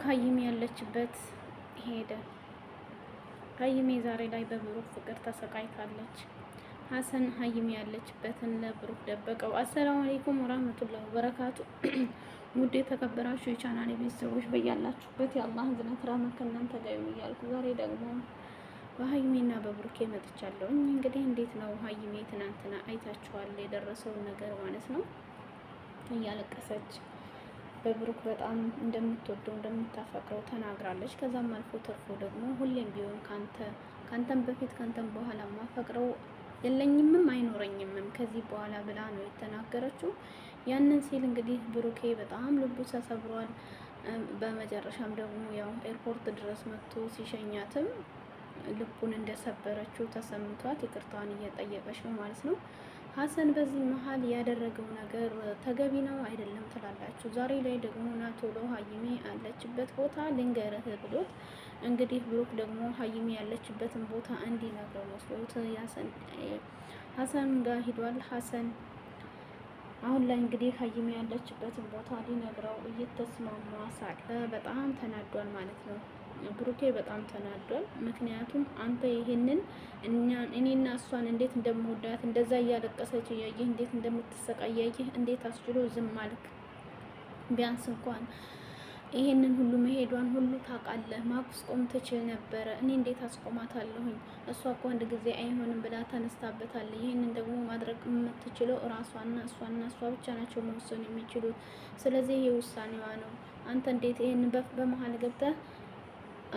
ሀይሚ ያለችበት ሄደ። ሀይሚ ዛሬ ላይ በብሩክ ፍቅር ተሰቃይታለች። ሀሰን ሀይሚ ያለችበትን ለብሩክ ደበቀው። አሰላሙ አለይኩም ወራህመቱላሂ ወበረካቱ። ውድ የተከበራችሁ የቻናሌ ቤተሰቦች በያላችሁበት የአላህ ህዝነት ራህመት ከእናንተ ጋር ይሁን እያልኩ ዛሬ ደግሞ በሀይሚና በብሩኬ መጥቻለሁ። እንግዲህ እንዴት ነው ሀይሚ ትናንትና አይታችኋል የደረሰውን ነገር ማለት ነው። እያለቀሰች በብሩክ በጣም እንደምትወደው እንደምታፈቅረው ተናግራለች። ከዛም አልፎ ተርፎ ደግሞ ሁሌም ቢሆን ካንተም በፊት ካንተም በኋላ ማፈቅረው የለኝምም አይኖረኝምም ከዚህ በኋላ ብላ ነው የተናገረችው። ያንን ሲል እንግዲህ ብሩኬ በጣም ልቡ ተሰብሯል። በመጨረሻም ደግሞ ያው ኤርፖርት ድረስ መጥቶ ሲሸኛትም ልቡን እንደሰበረችው ተሰምቷት ይቅርታዋን እየጠየቀች ነው ማለት ነው። ሀሰን በዚህ መሀል ያደረገው ነገር ተገቢ ነው አይደለም ትላላችሁ? ዛሬ ላይ ደግሞ ና ቶሎ ሀይሚ ያለችበት ቦታ ልንገርህ ብሎት እንግዲህ ብሩክ ደግሞ ሀይሚ ያለችበትን ቦታ እንዲነግረው መስሎት ሀሰን ጋር ሂዷል። ሀሰን አሁን ላይ እንግዲህ ሀይሚ ያለችበትን ቦታ ሊነግረው እየተስማማ ሳለ በጣም ተናዷል ማለት ነው። ብሩኬ በጣም ተናዷል። ምክንያቱም አንተ ይሄንን እኔና እሷን እንዴት እንደምወዳት እንደዛ እያለቀሰች እያየህ እንዴት እንደምትሰቃይ እያየህ እንዴት አስችሎ ዝም አልክ? ቢያንስ እንኳን ይሄንን ሁሉ መሄዷን ሁሉ ታውቃለህ፣ ማስቆም ትችል ነበረ። እኔ እንዴት አስቆማታለሁኝ? እሷ እኮ አንድ ጊዜ አይሆንም ብላ ተነስታበታለች። ይሄንን ደግሞ ማድረግ የምትችለው እራሷና እሷ ብቻ ናቸው መወሰን የሚችሉት። ስለዚህ ይሄ ውሳኔዋ ነው። አንተ እንዴት ይሄንን በመሀል ገብተህ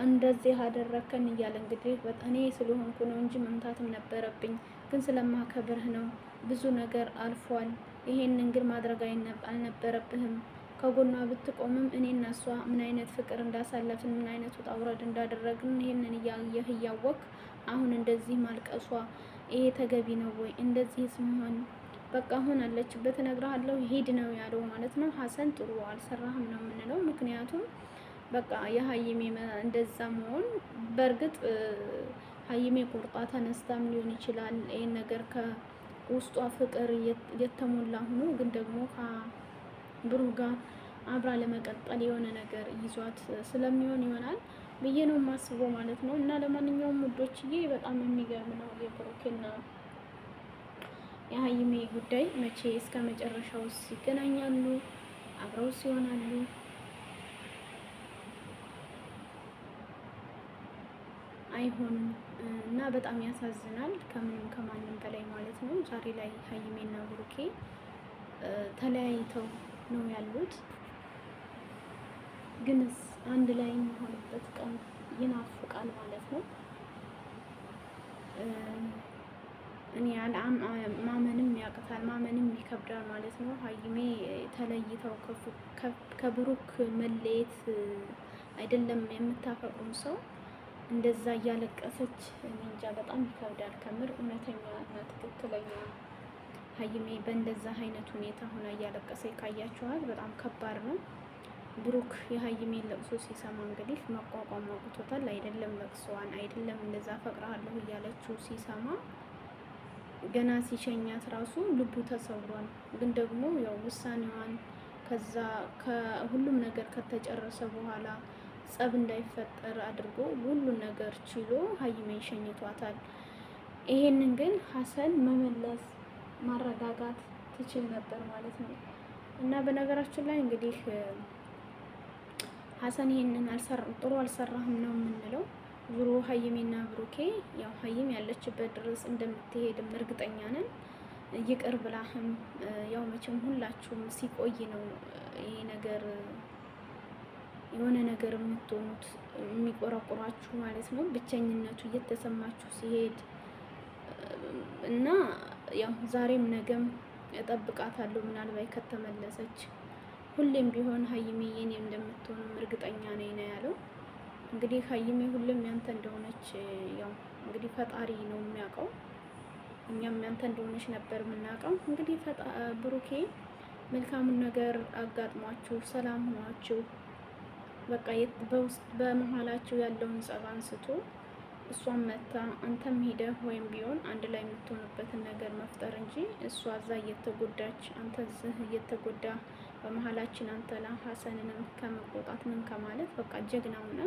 እንደዚህ አደረከን እያለ እንግዲህ እኔ ስለሆንኩ ነው እንጂ መምታትም ነበረብኝ፣ ግን ስለማከብርህ ነው። ብዙ ነገር አልፏል። ይሄንን ግን ማድረግ አልነበረብህም። ከጎኗ ብትቆምም እኔና እሷ ምን አይነት ፍቅር እንዳሳለፍን ምን አይነት ውጣ ውረድ እንዳደረግን ይሄንን እያየህ እያወቅ አሁን እንደዚህ ማልቀሷ ይሄ ተገቢ ነው ወይ? እንደዚህ ስሆን በቃ አሁን አለችበት እነግርሃለሁ ሂድ ነው ያለው ማለት ነው። ሀሰን ጥሩ አልሰራህም ነው የምንለው። ምክንያቱም በቃ የሀይሜ እንደዛ መሆን በእርግጥ ሀይሜ ቁርጣ ተነስታም ሊሆን ይችላል። ይሄን ነገር ከውስጧ ፍቅር የተሞላ ሆኖ ግን ደግሞ ከብሩክ ጋር አብራ ለመቀጠል የሆነ ነገር ይዟት ስለሚሆን ይሆናል ብዬ ነው የማስበው ማለት ነው። እና ለማንኛውም ውዶችዬ በጣም የሚገርም ነው የብሩክና የሀይሜ ጉዳይ። መቼ እስከ መጨረሻውስ ይገናኛሉ? አብረውስ ይሆናሉ? አይሆንም እና በጣም ያሳዝናል። ከምንም ከማንም በላይ ማለት ነው። ዛሬ ላይ ሀይሜና ብሩኬ ተለያይተው ነው ያሉት። ግንስ አንድ ላይ የሚሆንበት ቀን ይናፍቃል ማለት ነው። እኔ ማመንም ያቅታል፣ ማመንም ይከብዳል ማለት ነው። ሀይሜ ተለይተው ከብሩክ መለየት አይደለም የምታፈቅሩም ሰው እንደዛ እያለቀሰች እኔ እንጃ በጣም ይከብዳል ከምር። እውነተኛ እና ትክክለኛ ሀይሜ በእንደዛ አይነት ሁኔታ ሆና እያለቀሰ ካያችኋት በጣም ከባድ ነው። ብሩክ የሀይሜን ለቅሶ ሲሰማ እንግዲህ መቋቋም አቅቶታል። አይደለም ለቅሶዋን አይደለም እንደዛ ፈቅራለሁ እያለችው ሲሰማ ገና ሲሸኛት ራሱ ልቡ ተሰብሯል። ግን ደግሞ ያው ውሳኔዋን ከዛ ከሁሉም ነገር ከተጨረሰ በኋላ ጸብ እንዳይፈጠር አድርጎ ሁሉን ነገር ችሎ ሀይሜን ሸኝቷታል። ይሄንን ግን ሀሰን መመለስ ማረጋጋት ትችል ነበር ማለት ነው። እና በነገራችን ላይ እንግዲህ ሀሰን ይሄንን ጥሩ አልሰራህም ነው የምንለው። ዙሮ ሀይሜና ብሩኬ ያው ሀይም ያለችበት ድረስ እንደምትሄድም እርግጠኛ ነን። ይቅር ብላህም ያው መቼም ሁላችሁም ሲቆይ ነው ይሄ ነገር የሆነ ነገር የምትሆኑት የሚቆረቁራችሁ ማለት ነው። ብቸኝነቱ እየተሰማችሁ ሲሄድ እና ያው ዛሬም ነገም እጠብቃታለሁ ምናልባት ከተመለሰች ሁሌም ቢሆን ሀይሜ የኔ እንደምትሆንም እርግጠኛ ነኝ ነው ያለው። እንግዲህ ሀይሜ ሁሌም ያንተ እንደሆነች ያው እንግዲህ ፈጣሪ ነው የሚያውቀው። እኛም ያንተ እንደሆነች ነበር የምናውቀው። እንግዲህ ብሩኬ መልካሙን ነገር አጋጥሟችሁ ሰላም ሆናችሁ በቃ በመሀላችሁ ያለውን ጸብ አንስቶ እሷን መታ አንተም ሄደህ ወይም ቢሆን አንድ ላይ የምትሆንበትን ነገር መፍጠር እንጂ እሷ እዛ እየተጎዳች አንተ እዚህ እየተጎዳ በመሀላችን አንተላ ሀሰንንም ከመቆጣት ምን ከማለት በቃ ጀግና ሆነ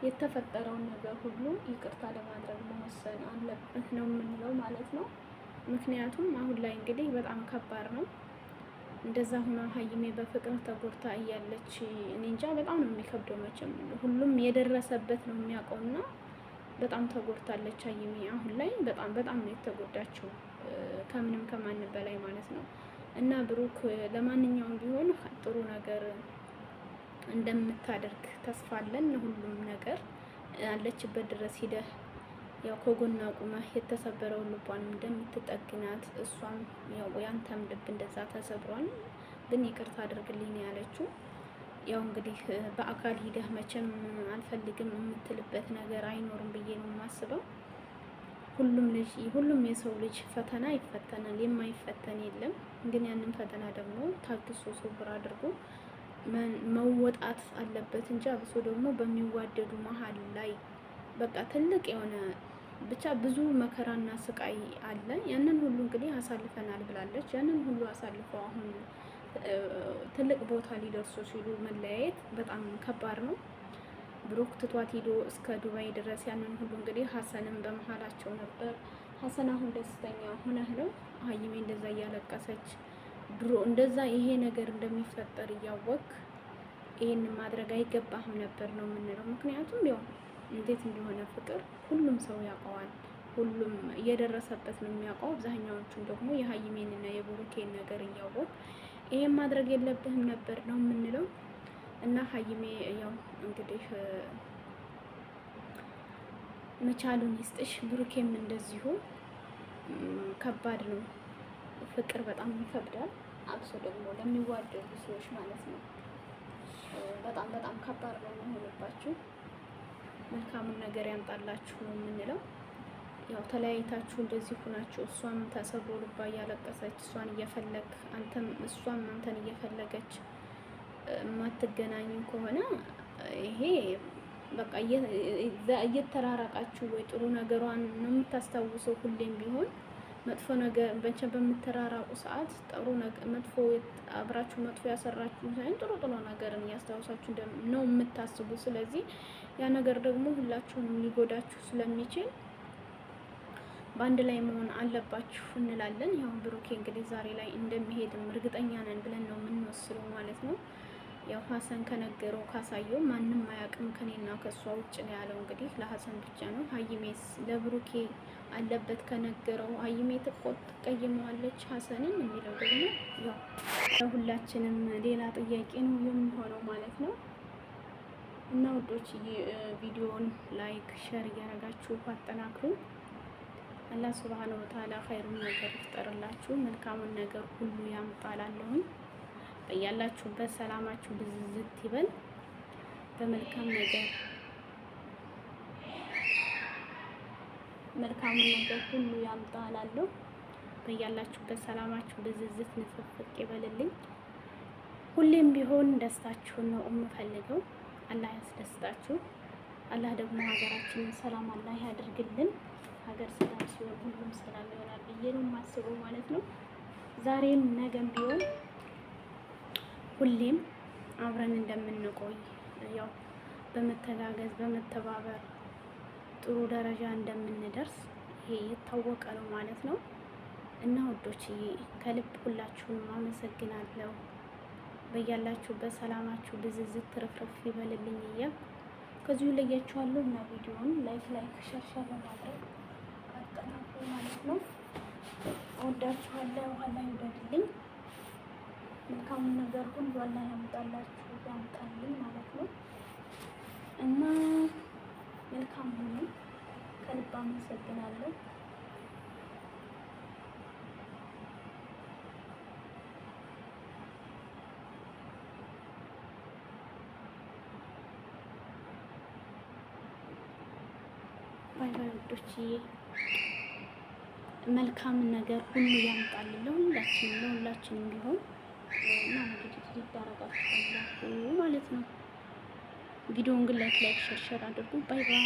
የተፈጠረውን ነገር ሁሉ ይቅርታ ለማድረግ መወሰን አለበት ነው የምንለው ማለት ነው። ምክንያቱም አሁን ላይ እንግዲህ በጣም ከባድ ነው። እንደዛ ሆና ሀይሜ በፍቅር ተጎድታ እያለች እኔ እንጃ በጣም ነው የሚከብደው። መቼም ሁሉም የደረሰበት ነው የሚያውቀውና በጣም ተጎድታለች ሀይሜ አሁን ላይ በጣም ነው የተጎዳችው ከምንም ከማንም በላይ ማለት ነው። እና ብሩክ ለማንኛውም ቢሆን ጥሩ ነገር እንደምታደርግ ተስፋ አለን። ሁሉም ነገር አለችበት ድረስ ሂደህ ያው ከጎና ቁመህ የተሰበረውን ልቧንም እንደምትጠግናት እሷም ያው ያንተም ልብ እንደዛ ተሰብሯል፣ ግን ይቅርታ አድርግልኝ ነው ያለችው። ያው እንግዲህ በአካል ሂደህ መቼም አልፈልግም የምትልበት ነገር አይኖርም ብዬ ነው የማስበው። ሁሉም የሰው ልጅ ፈተና ይፈተናል፣ የማይፈተን የለም። ግን ያንን ፈተና ደግሞ ታግሶ ሶብር አድርጎ መወጣት አለበት እንጂ አብሶ ደግሞ በሚዋደዱ መሀል ላይ በቃ ትልቅ የሆነ ብቻ ብዙ መከራና ስቃይ አለ። ያንን ሁሉ እንግዲህ አሳልፈናል ብላለች። ያንን ሁሉ አሳልፈው አሁን ትልቅ ቦታ ሊደርሱ ሲሉ መለያየት በጣም ከባድ ነው። ብሩክ ትቷት ሂዶ እስከ ዱባይ ድረስ ያንን ሁሉ እንግዲህ ሀሰንም በመሀላቸው ነበር። ሀሰን አሁን ደስተኛ ሆነህ ነው ሀይሜ እንደዛ እያለቀሰች ድሮ እንደዛ ይሄ ነገር እንደሚፈጠር እያወቅ ይሄን ማድረግ አይገባህም ነበር ነው የምንለው። ምክንያቱም ያው እንዴት እንደሆነ ፍቅር ሁሉም ሰው ያውቀዋል። ሁሉም እየደረሰበት ነው የሚያውቀው። አብዛኛዎቹን ደግሞ የሀይሜንና የብሩኬን ነገር እያወቅ ይሄን ማድረግ የለብህም ነበር ነው የምንለው። እና ሀይሜ ያው እንግዲህ መቻሉን ይስጥሽ፣ ብሩኬም እንደዚሁ። ከባድ ነው ፍቅር፣ በጣም ይከብዳል። አብሶ ደግሞ ለሚዋደዱ ሰዎች ማለት ነው። በጣም ከባድ ነው የሚሆንባችሁ። መልካሙን ነገር ያምጣላችሁ ነው የምንለው። ያው ተለያይታችሁ እንደዚህ ሆናችሁ እሷም ተሰብሮ ልባ እያለቀሰች እሷን እየፈለግ እሷም አንተን እየፈለገች የማትገናኙ ከሆነ ይሄ በቃ እየተራራቃችሁ ወይ ጥሩ ነገሯን ነው የምታስታውሰው ሁሌም ቢሆን መጥፎ ነገር በምትራራቁ ሰዓት ጥሩ ነገር መጥፎ አብራችሁ መጥፎ ያሰራችሁ ሳይሆን ጥሩ ነገርን እያስታውሳችሁ ነው የምታስቡ። ስለዚህ ያ ነገር ደግሞ ሁላችሁንም ሊጎዳችሁ ስለሚችል በአንድ ላይ መሆን አለባችሁ እንላለን። ያው ብሩኬ እንግዲህ ዛሬ ላይ እንደሚሄድም እርግጠኛ ነን ብለን ነው የምንወስደው ማለት ነው። ያው ሀሰን ከነገረው ካሳየው ማንም አያውቅም ከኔና ከሷ ውጭ ነው ያለው። እንግዲህ ለሀሰን ብቻ ነው። ሀይሜስ ለብሩኬ አለበት ከነገረው ሀይሜ ትቀይመዋለች ሀሰንን የሚለው ደግሞ ያው ለሁላችንም ሌላ ጥያቄ ነው የሚሆነው ማለት ነው። እና ውዶች ቪዲዮውን ላይክ ሸር እያደረጋችሁ አጠናክሩ። አላህ ሱብሃነሁ ወተዓላ ኸይሩን ነገር ይፍጠርላችሁ፣ መልካሙን ነገር ሁሉ ያምጣላለሁኝ። በያላችሁበት ሰላማችሁ ብዝዝት ይበል። በመልካም መልካሙን ነገር ሁሉ ያምጣላለሁ። በያላችሁበት ሰላማችሁ ብዝዝት ንፍፍቅ ይበልልኝ። ሁሌም ቢሆን ደስታችሁን ነው የምፈልገው። አላህ ያስደስታችሁ። አላህ ደግሞ ሀገራችንን ሰላም አላህ ያድርግልን። ሀገር ሰላም ሲሆን ሁሉም ሰላም ይሆናል ብዬ ነው የማስበው ማለት ነው። ዛሬም ነገም ቢሆን ሁሌም አብረን እንደምንቆይ ያው በመተጋገዝ በመተባበር ጥሩ ደረጃ እንደምንደርስ ይሄ የታወቀ ነው ማለት ነው። እና ውዶችዬ ከልብ ሁላችሁንም አመሰግናለሁ። በያላችሁበት ሰላማችሁ ብዝዝት ትርፍርፍ ይበልልኝ እያልኩ ከዚሁ ለያችኋለሁ እና ቪዲዮውን ላይክ ሸር በማድረግ አጠናክሩ ማለት ነው። እወዳችኋለሁ። አላህ ይውደድልኝ። መልካሙን ነገር ሁሉ አላህ ያምጣልኝ ማለት ነው። እና መልካም ሁሉ ከልብ አመሰግናለሁ። ባይ ውዶችዬ፣ መልካም ነገር ሁሉ ያምጣልን ለሁላችንም ቢሆን እና እንግዲህ ይዳረጋችሁ ማለት ነው። ቪዲዮውን ግን ላይክ ሸር አድርጉ። ባይ ባይ።